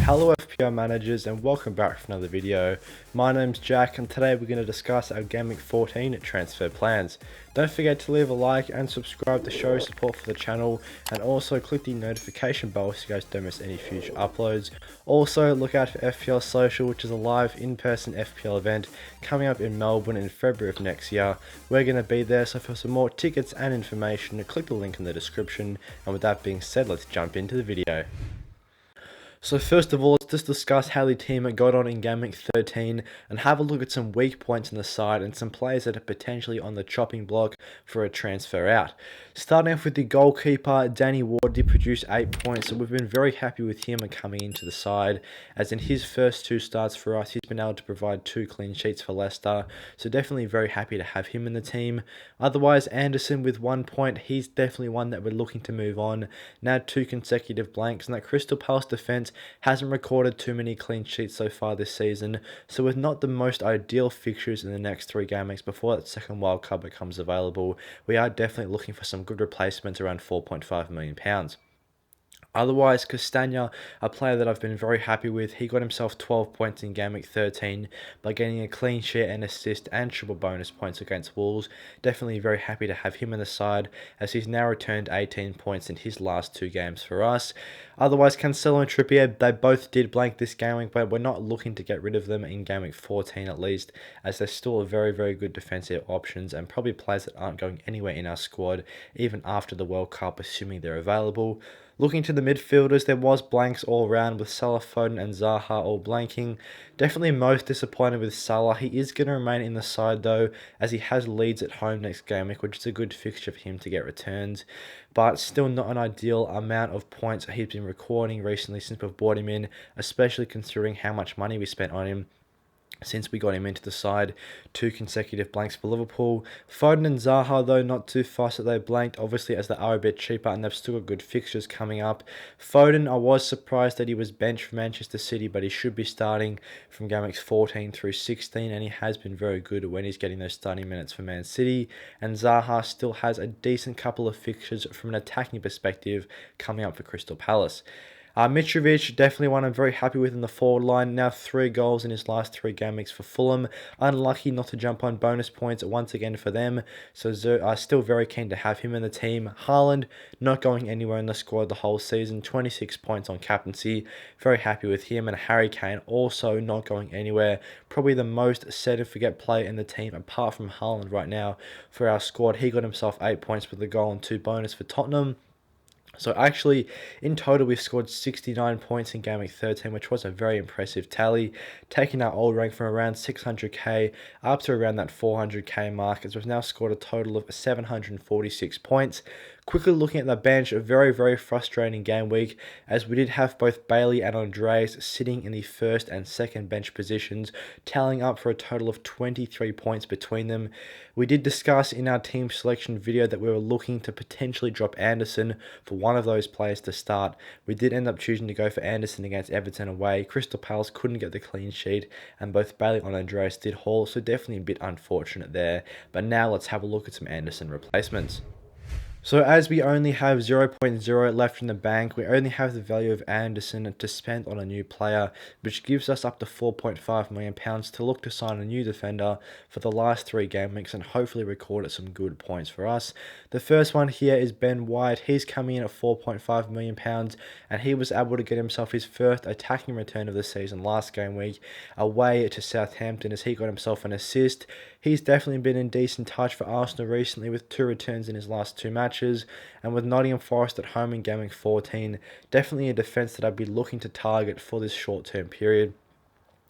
Hello FPL managers and welcome back for another video. My name's Jack and today we're going to discuss our GameWeek 14 transfer plans. Don't forget to leave a like and subscribe to show support for the channel, and also click the notification bell so you guys don't miss any future uploads. Also look out for FPL Social, which is a live in-person FPL event coming up in Melbourne in February of next year. We're going to be there, so for some more tickets and information click the link in the description, and with that being said, let's jump into the video. So first of all, let's just discuss how the team got on in GameWeek 13 and have a look at some weak points in the side and some players that are potentially on the chopping block for a transfer out. Starting off with the goalkeeper, Danny Ward did produce 8 points, so we've been very happy with him coming into the side, as in his first 2 starts for us, he's been able to provide 2 clean sheets for Leicester, so definitely very happy to have him in the team. Otherwise, Anderson with 1 point, he's definitely one that we're looking to move on. Now 2 consecutive blanks, and that Crystal Palace defence hasn't recorded too many clean sheets so far this season, so with not the most ideal fixtures in the next 3 game weeks before that second wildcard becomes available, we are definitely looking for some good replacements around £4.5 million. Otherwise, Castagna, a player that I've been very happy with, he got himself 12 points in GameWeek 13 by getting a clean sheet and assist and triple bonus points against Wolves. Definitely very happy to have him in the side, as he's now returned 18 points in his last 2 games for us. Otherwise, Cancelo and Trippier, they both did blank this game week, but we're not looking to get rid of them in GameWeek 14 at least, as they're still very good defensive options and probably players that aren't going anywhere in our squad, even after the World Cup, assuming they're available. Looking to the midfielders, there was blanks all round with Salah, Foden and Zaha all blanking. Definitely most disappointed with Salah. He is going to remain in the side though, as he has Leeds at home next game week, which is a good fixture for him to get returns. But still not an ideal amount of points he's been recording recently since we've brought him in, especially considering how much money we spent on him since we got him into the side. 2 consecutive blanks for Liverpool. Foden and Zaha though, not too fast that they blanked, obviously, as they are a bit cheaper and they've still got good fixtures coming up. Foden, I was surprised that he was benched for Manchester City, but he should be starting from game weeks 14 through 16, and he has been very good when he's getting those starting minutes for Man City. And Zaha still has a decent couple of fixtures from an attacking perspective coming up for Crystal Palace. Mitrovic, definitely one I'm very happy with in the forward line. Now 3 goals in his last 3 game weeks for Fulham. Unlucky not to jump on bonus points once again for them, so still very keen to have him in the team. Haaland, not going anywhere in the squad the whole season. 26 points on captaincy. Very happy with him. And Harry Kane also not going anywhere. Probably the most set and forget player in the team apart from Haaland right now for our squad. He got himself 8 points with a goal and 2 bonus for Tottenham. So actually, in total, we scored 69 points in Game Week 13, which was a very impressive tally, taking our old rank from around 600k up to around that 400k mark, as we've now scored a total of 746 points. Quickly looking at the bench, a very frustrating game week, as we did have both Bailey and Andreas sitting in the first and second bench positions, tallying up for a total of 23 points between them. We did discuss in our team selection video that we were looking to potentially drop Anderson for one of those players to start. We did end up choosing to go for Anderson against Everton away. Crystal Palace couldn't get the clean sheet, and both Bailey and Andreas did haul, so definitely a bit unfortunate there. But now let's have a look at some Anderson replacements. So as we only have 0.0 left in the bank, we only have the value of Anderson to spend on a new player, which gives us up to £4.5 million to look to sign a new defender for the last 3 game weeks and hopefully record some good points for us. The first one here is Ben White. He's coming in at £4.5 million, and he was able to get himself his first attacking return of the season last game week away to Southampton, as he got himself an assist. He's definitely been in decent touch for Arsenal recently with 2 returns in his last 2 matches, and with Nottingham Forest at home in Game Week 14, definitely a defence that I'd be looking to target for this short-term period,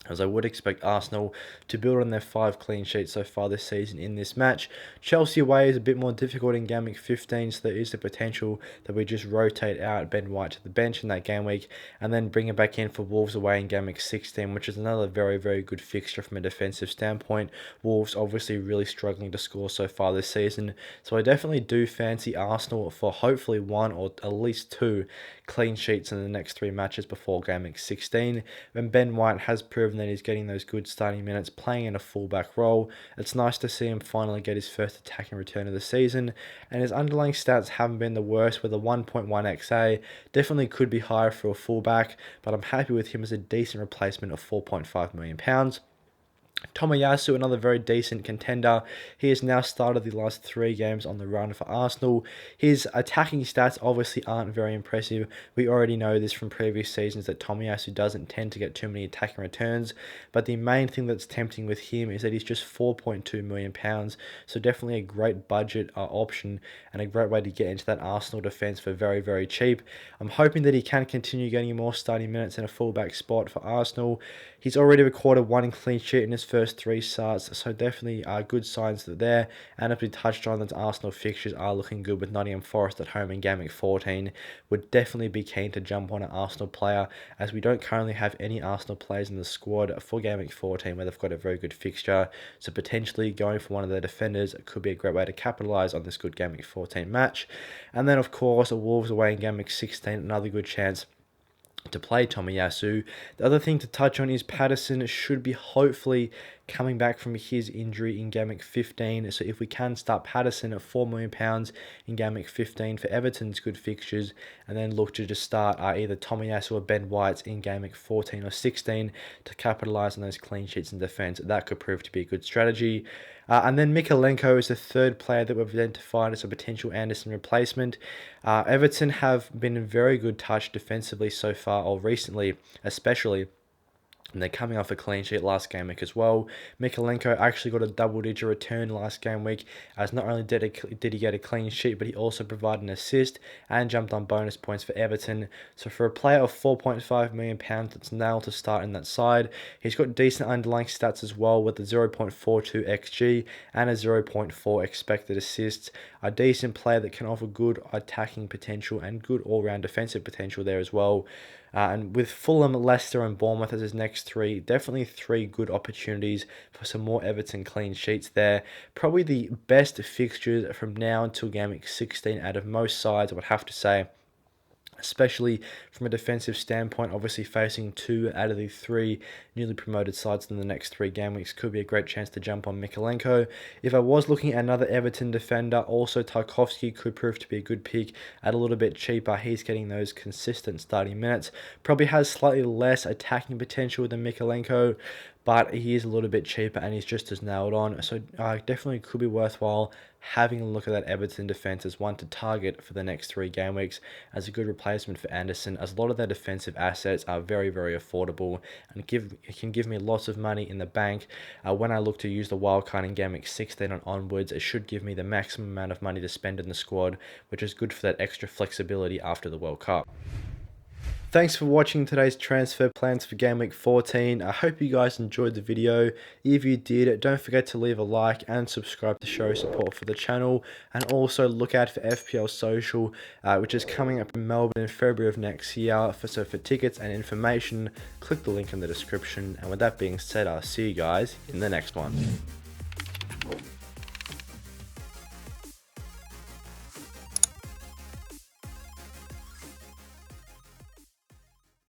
as I would expect Arsenal to build on their 5 clean sheets so far this season in this match. Chelsea away is a bit more difficult in game week 15, so there is the potential that we just rotate out Ben White to the bench in that game week and then bring him back in for Wolves away in game week 16, which is another very good fixture from a defensive standpoint. Wolves obviously really struggling to score so far this season, so I definitely do fancy Arsenal for hopefully 1 or at least 2 clean sheets in the next 3 matches before game week 16, when Ben White has proved proven that he's getting those good starting minutes, playing in a fullback role. It's nice to see him finally get his first attacking return of the season, and his underlying stats haven't been the worst with a 1.1 XA. Definitely could be higher for a fullback, but I'm happy with him as a decent replacement of £4.5 million. Tomiyasu, another very decent contender. He has now started the last 3 games on the run for Arsenal. His attacking stats obviously aren't very impressive. We already know this from previous seasons that Tomiyasu doesn't tend to get too many attacking returns, but the main thing that's tempting with him is that he's just £4.2 million, so definitely a great budget option and a great way to get into that Arsenal defence for very, very cheap. I'm hoping that he can continue getting more starting minutes in a fullback spot for Arsenal. He's already recorded 1 clean sheet in his first 3 starts, so definitely good signs there. And as we touched on, that Arsenal fixtures are looking good with Nottingham Forest at home in Game Week 14. Would definitely be keen to jump on an Arsenal player, as we don't currently have any Arsenal players in the squad for Game Week 14 where they've got a very good fixture. So potentially going for one of their defenders could be a great way to capitalise on this good Game Week 14 match. And then of course, Wolves away in Game Week 16, another good chance to play Tomiyasu. The other thing to touch on is Patterson should be hopefully coming back from his injury in Game Week 15. So if we can start Patterson at £4 million in Game Week 15 for Everton's good fixtures, and then look to just start either Tomiyasu or Ben White in Game Week 14 or 16 to capitalise on those clean sheets in defence, that could prove to be a good strategy. And then Mykolenko is the third player that we've identified as a potential Anderson replacement. Everton have been in very good touch defensively so far, or recently especially. And they're coming off a clean sheet last game week as well. Mykolenko actually got a double-digit return last game week, as not only did he get a clean sheet, but he also provided an assist and jumped on bonus points for Everton. So for a player of £4.5 million that's nailed to start in that side, he's got decent underlying stats as well, with a 0.42 XG and a 0.4 expected assists. A decent player that can offer good attacking potential and good all-round defensive potential there as well. And with Fulham, Leicester and Bournemouth as his next 3, definitely 3 good opportunities for some more Everton clean sheets there. Probably the best fixtures from now until Game Week 16 out of most sides, I would have to say. Especially from a defensive standpoint, obviously facing 2 out of the 3 newly promoted sides in the next 3 game weeks could be a great chance to jump on Mykolenko. If I was looking at another Everton defender, also Tarkowski could prove to be a good pick at a little bit cheaper. He's getting those consistent starting minutes. Probably has slightly less attacking potential than Mykolenko, but he is a little bit cheaper and he's just as nailed on. So definitely could be worthwhile having a look at that Everton defence as one to target for the next 3 game weeks as a good replacement for Anderson, as a lot of their defensive assets are very, very affordable and can give me lots of money in the bank. When I look to use the wildcard in Game Week 16 and onwards, it should give me the maximum amount of money to spend in the squad, which is good for that extra flexibility after the World Cup. Thanks for watching today's transfer plans for Game Week 14. I hope you guys enjoyed the video. If you did, don't forget to leave a like and subscribe to show support for the channel. And also look out for FPL Social, which is coming up in Melbourne in February of next year. So for tickets and information, click the link in the description. And with that being said, I'll see you guys in the next one.